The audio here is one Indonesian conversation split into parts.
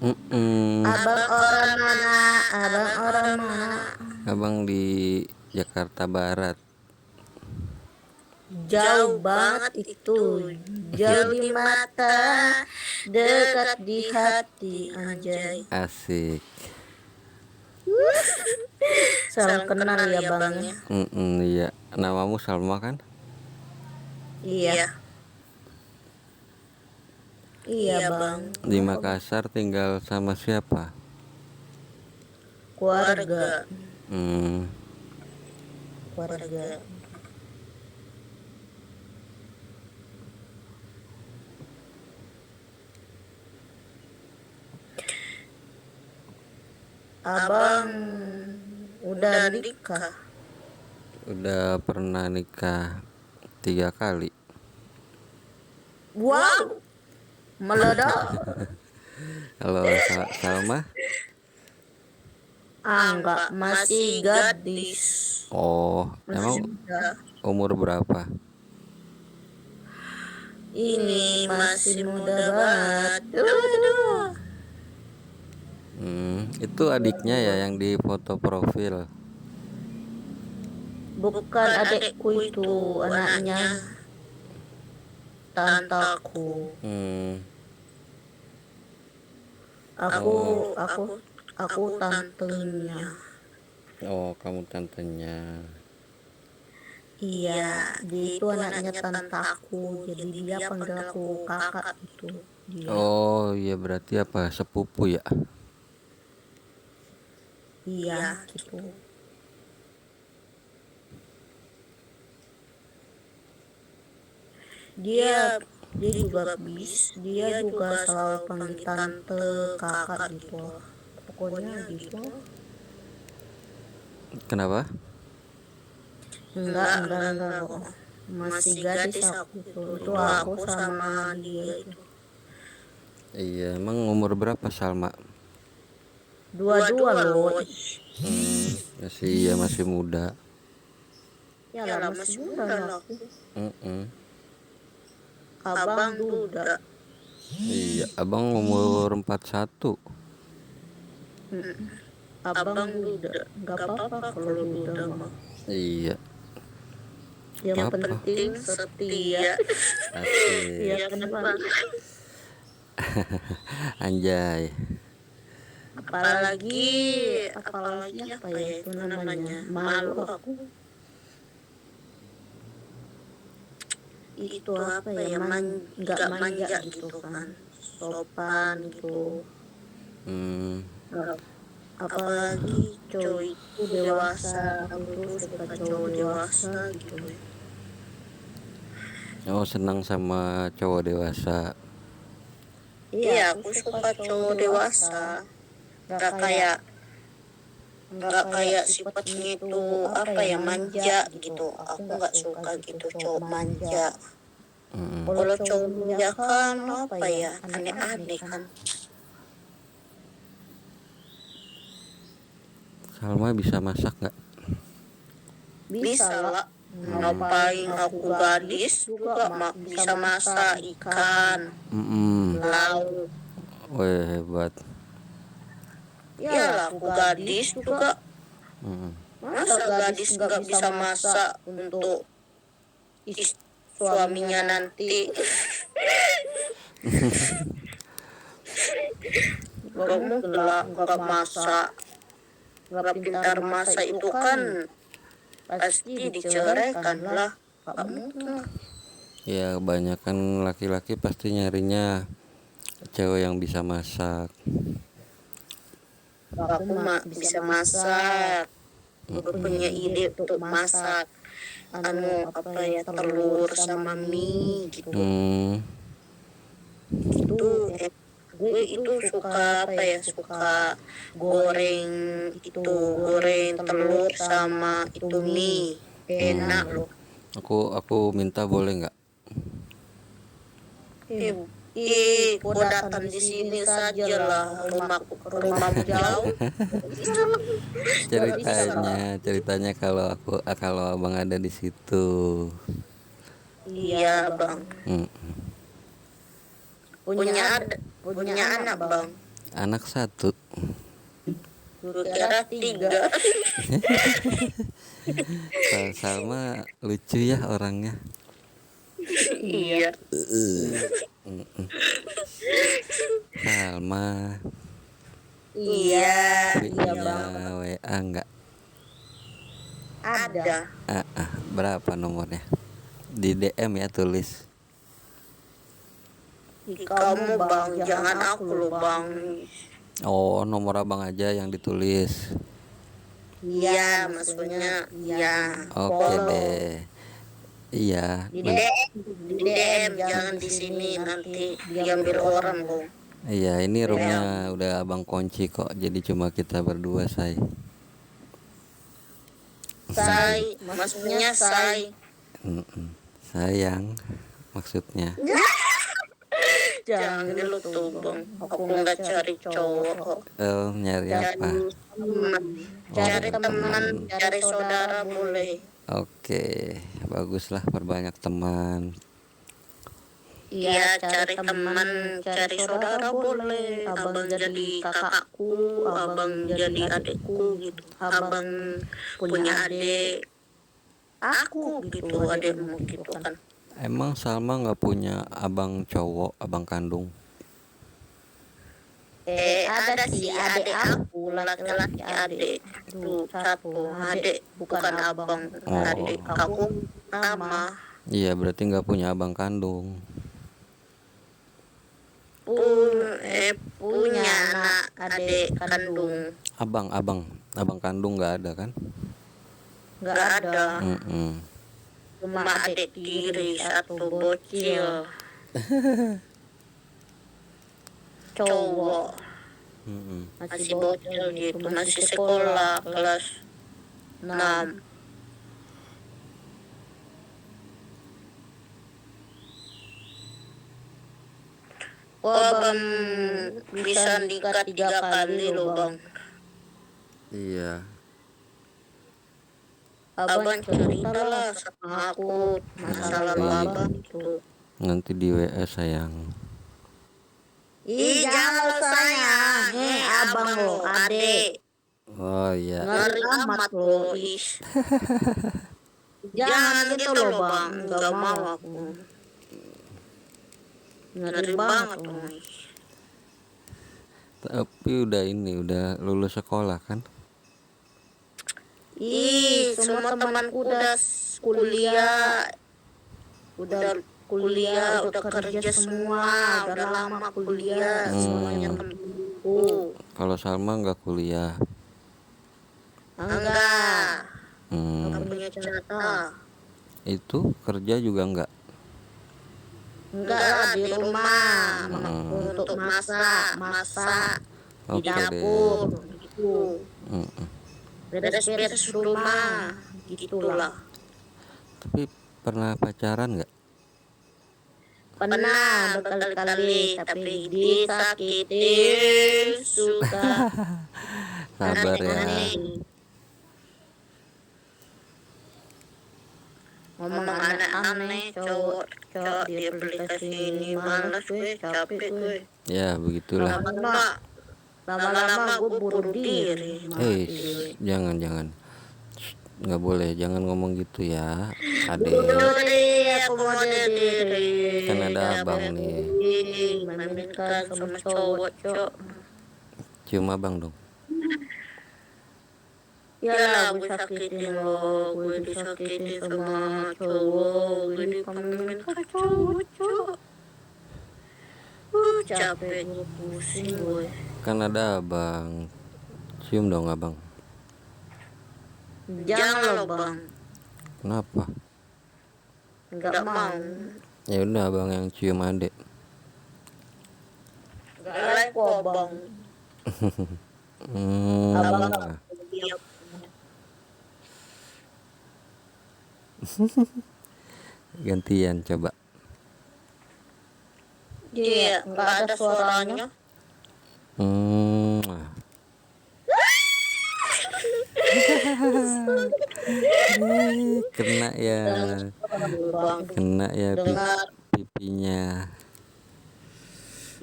Mm-mm. Abang orang mana? Abang orang mana? Abang di Jakarta Barat. Jauh banget itu. Jauh di mata, dekat di hati, anjay. Asik. Salam kenal ya bang ya. Iya. Namamu Salma kan? Iya, iya bang. Di Makassar tinggal sama siapa? Keluarga, Hmm. keluarga. Abang udah nikah. Udah pernah nikah 3 kali. Wow, meledak. Kalau Salma? Enggak, masih gadis. Oh, Masih emang muda. umur berapa? Ini masih muda banget. Aduh. Itu adiknya ya yang di foto profil. Bukan adekku itu, anaknya tantaku. Hmm. Aku Oh, aku aku tantenya. oh kamu tantenya. Iya, dia itu anaknya tantaku. Jadi dia panggil aku kakak itu. Dia. Oh iya berarti apa sepupu ya? Iya, gitu. Dia dia juga dia juga selalu panggil tante, kakak gitu. Pokoknya gitu. Kenapa? Enggak kok. Masih gadis aku tuh. Itu aku sama dia itu. Iya emang umur berapa Salma? Dua-dua loh. Masih muda. Ya lah masih muda lah aku. Mm-mm. Abang duda. Iya abang umur 41. Abang duda. Gak apa-apa kalau duda mah. Iya. Yang Apa? penting setia. Iya Asik. kan bang. Anjay. Apalagi apa ya itu namanya, malu aku. Itu apa ya, nggak manja gitu kan, sopan gitu. Hmm. Apalagi cowok itu dewasa, aku tuh suka cowok dewasa gitu. Oh senang sama cowok dewasa. Iya, aku suka cowok dewasa. Nggak kayak nggak kayak sifatnya itu apa ya, manja gitu. Aku nggak suka gitu cowok manja. Kalau cowok manja kan apa ya, aneh-aneh kan. Salma bisa masak nggak? Bisa lah. Ngapain aku gadis juga bisa masak ikan, lauk. Wih hebat. Ya lah, aku gadis juga. Masa gadis nggak bisa masak untuk suaminya nanti? Gak mungkin lah nggak masak, nggak pintar masak itu kan pasti diceraikan lah. Gak mungkin lah. Ya kebanyakan laki-laki pasti nyarinya cewek yang bisa masak. Aku mah bisa masak. Aku punya ide untuk masak apa ya, telur sama mie gitu. Itu gue itu suka apa ya, suka goreng goreng telur sama itu mie, enak loh. Aku minta boleh nggak? Kau datang di sini saja lah, rumahmu jauh. Ceritanya kalau abang ada di situ. Iya bang. Hmm. Punya anak bang. Anak satu. Gue kira 3. Kalau Salma lucu ya orangnya. Iya. Salma Iya. punya Bang. WA nggak? Ada. Berapa nomornya? Di DM ya, tulis. Kamu bang, jangan aku lo bang. Oh, nomor abang aja yang ditulis. Iya, maksudnya iya. Oke deh. Iya. Di DM, jangan di sini nanti diambil orang loh. Iya, ini roomnya udah abang kunci kok. Jadi cuma kita berdua, say. Maksudnya say. Sayang, maksudnya. Jangan lu tuh bang. Aku nggak cari cowok kok. Nyari apa? Cari teman, cari saudara boleh. Oke, baguslah, perbanyak teman. Iya, cari teman, cari saudara boleh. Abang jadi kakakku, abang jadi adikku gitu. Abang punya adik, aku gitu, adikmu gitu kan. Emang Salma nggak punya abang cowok, abang kandung? Ada sih adik aku, laki-laki adik. Tuh, satu adik, bukan abang. Adik aku sama. Iya, berarti nggak punya abang kandung. Punya anak adik kandung. Abang kandung nggak ada kan? Nggak ada. Cuma adik tiri satu bocil. Cowok. Masih bocil gitu, masih sekolah kelas 6. Wah bang, bisa nikah 3 kali loh bang. Iya. Abang ceritalah sama aku masalah abang itu. Nanti di WA sayang. Jangan sayang, abang lo adik. Oh iya. Ngeri amat lo is. Jangan gitu loh bang, nggak mau aku. Ngeri banget lo. Tapi udah lulus sekolah kan? Semua temanku udah kuliah, udah kerja semua, udah lama kuliah semuanya temanku. Kalau Salma nggak kuliah? Enggak punya jatah. Itu kerja juga nggak? Enggak, di rumah untuk masak di dapur gitu. Beres-beres rumah gitulah. Tapi pernah pacaran nggak? Pernah berkali-kali, tapi disakitin suka. Sabar ya. Ngomong aneh-aneh, cowok di aplikasi ini malas gue, capek gue. Ya begitulah. Lama-lama gue bunuh diri. Jangan. Nggak boleh, jangan ngomong gitu ya, adek. Aku mau diri. Kan ada abang nih. Menikah sama cowok. Cium abang dong. Ya gue sakitin lo, gue disakitin sama cowok, gue dipamerin ke cowok. Capek gue, pusing gue. Kan ada abang, cium dong abang. Jangan lo bang. Kenapa? Nggak mau. Ya udah abang yang cium adek. Nggak like kok bang. Abang Gantian coba. Iya, nggak ada suaranya. Kena ya Dengar. pipinya.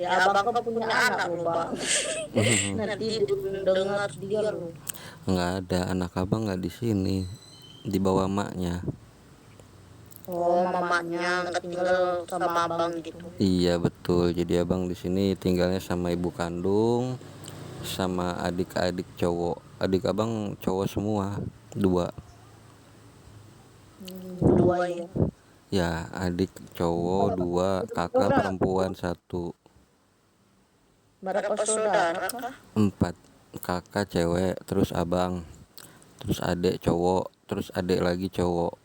Ya abang kan punya anak loh bang. Nanti dengar dia loh. Nggak ada, anak abang nggak di sini, dibawa maknya. Oh mamanya nggak tinggal sama abang gitu. Iya betul, jadi abang di sini tinggalnya sama ibu kandung, sama adik-adik cowok. Adik abang cowok semua, 2. Dua ya. Ya, adik cowok 2, kakak perempuan 1. Berapa saudara kah? 4, kakak cewek, terus abang, terus adik cowok, terus adik lagi cowok.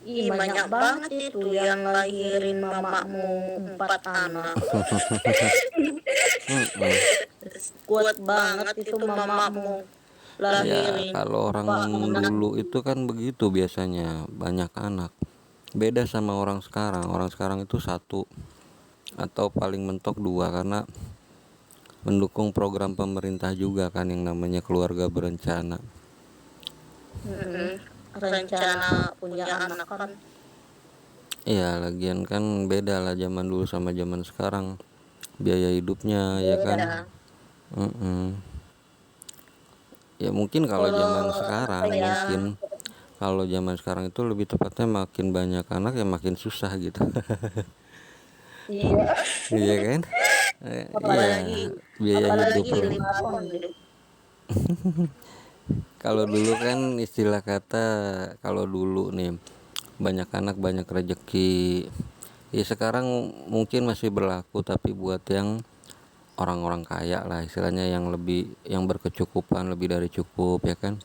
Ih banyak banget itu yang lahirin mamamu 4 anak. Kuat banget itu mamamu Ya, lahirin. kalau orang dulu itu kan begitu biasanya, banyak anak. Beda sama orang sekarang. Orang sekarang itu 1 atau paling mentok 2, karena mendukung program pemerintah juga kan yang namanya keluarga berencana. Rencana punya anak kan. Iya, lagian kan beda lah zaman dulu sama zaman sekarang. Biaya hidupnya ya kan. Ya mungkin kalau zaman sekarang kalau zaman sekarang itu lebih tepatnya makin banyak anak ya makin susah gitu. Iya. Iya kan? Iya, biaya hidup Apalagi loh. 5 tahun deh. Kalau dulu kan istilah kata, kalau dulu nih banyak anak banyak rezeki. Ya sekarang mungkin masih berlaku, tapi buat yang orang-orang kaya lah istilahnya, yang berkecukupan, lebih dari cukup ya kan.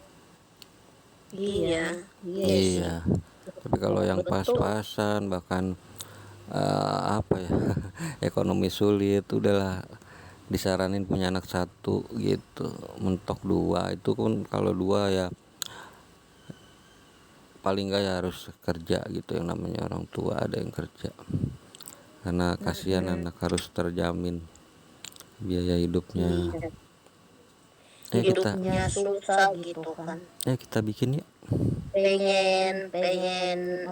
Iya. Iya, tapi kalau yang pas-pasan bahkan apa ya, ekonomi sulit, udahlah disaranin punya anak 1 gitu, mentok 2. Itu pun kalau 2 ya paling nggak ya harus kerja gitu, yang namanya orang tua ada yang kerja, karena kasihan anak harus terjamin biaya hidupnya. Hidupnya susah gitu kan. Kita bikin yuk. Pengen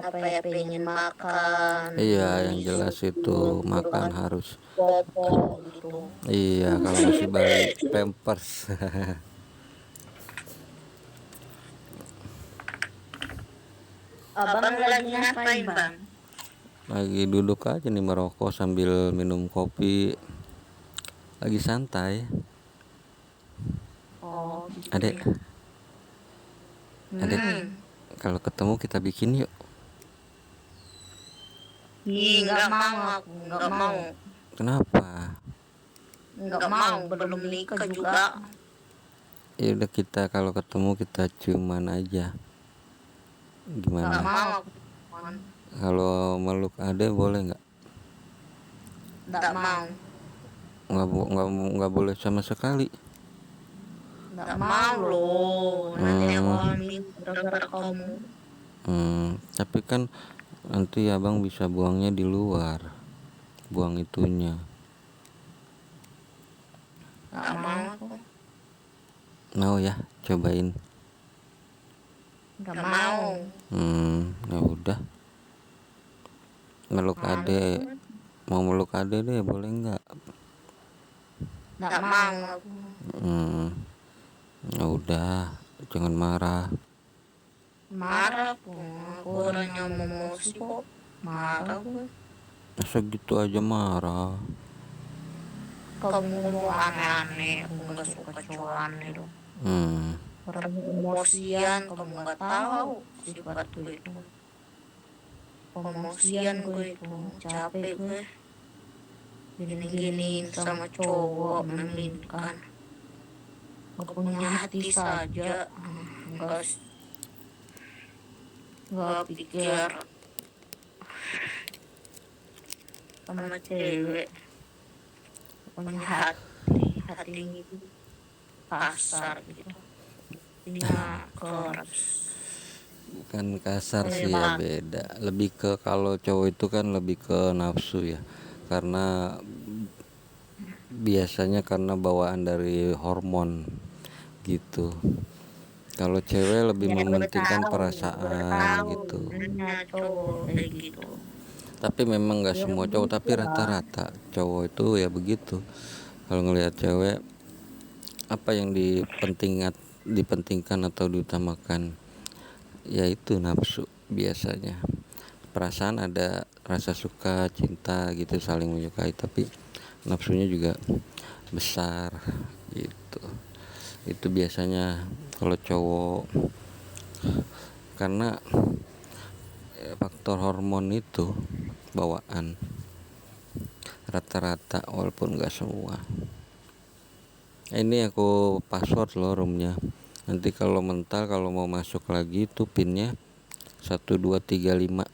apa ya, pengen makan. Iya, yang jelas itu makan harus. Popok gitu. Iya, kalau masih bayi pampers. Abang lagi ngapain bang? Lagi duduk aja nih merokok sambil minum kopi, lagi santai. Oh gitu. Adek, kalau ketemu kita bikin yuk. Ih nggak mau aku, nggak mau. Kenapa? Nggak mau, belum nikah juga. Ya udah, kita kalau ketemu kita ciuman aja. Nggak Gimana? mau aku. Kalau meluk adek boleh nggak? Nggak mau. Nggak boleh sama sekali. Nggak mau loh. Nanti aku hamil gara-gara kamu. Tapi kan nanti abang bisa buangnya di luar, buang itunya. Nggak mau aku. Mau ya, cobain. Nggak mau. Ya udah, meluk adek. Mau meluk adek deh, boleh nggak? Nggak mau aku. Ya udah, jangan marah. Marah aku. Aku orangnya emosi kok. Marah aku. Masa gitu aja marah? Kamu ngomong aneh-aneh. Aku nggak suka cowok aneh dong. Orang emosian, kamu nggak tahu sifatku itu. Emosian gue itu, capek gue. Gini-giniin sama cowok, menginginkan. Gak punya hati saja, nggak pikir sama cewek. Punya hati itu kasar gitu. Punya keras. Bukan kasar sih ya, beda. Lebih ke, kalau cowok itu kan lebih ke nafsu ya, karena biasanya karena bawaan dari hormon gitu. Kalau cewek lebih mementingkan perasaan gitu. Cowok kayak gitu. Tapi memang nggak Ya semua cowok, tapi begitu lah. rata-rata cowok itu ya begitu. Kalau ngelihat cewek, apa yang dipentingkan atau diutamakan, yaitu nafsu biasanya. Perasaan ada, rasa suka, cinta gitu, saling menyukai, tapi nafsunya juga besar gitu. Itu biasanya kalau cowok, karena faktor hormon itu bawaan rata-rata, walaupun nggak semua. Ini aku password loh roomnya, nanti kalau mental, kalau mau masuk lagi tuh pinnya 1235.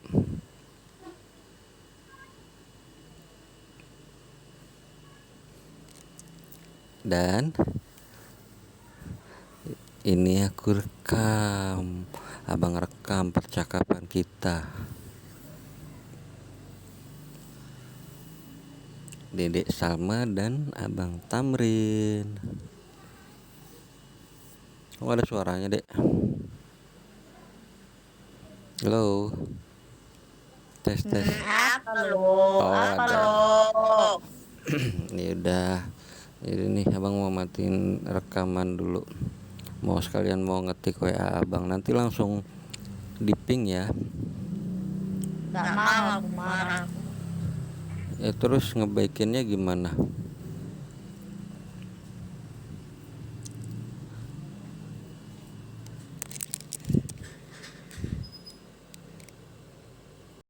Dan ini aku rekam, abang rekam percakapan kita. Dedek Salma dan Abang Tamrin. Oh, ada suaranya, Dek. Halo. Tes tes. Apa lo? Oh, Apa ada. lo? Ya udah. Jadi nih abang mau matiin rekaman dulu. Mau sekalian mau ngetik WA abang, nanti langsung di ping ya. Gak mau aku marah. Ya terus ngebaikinnya gimana?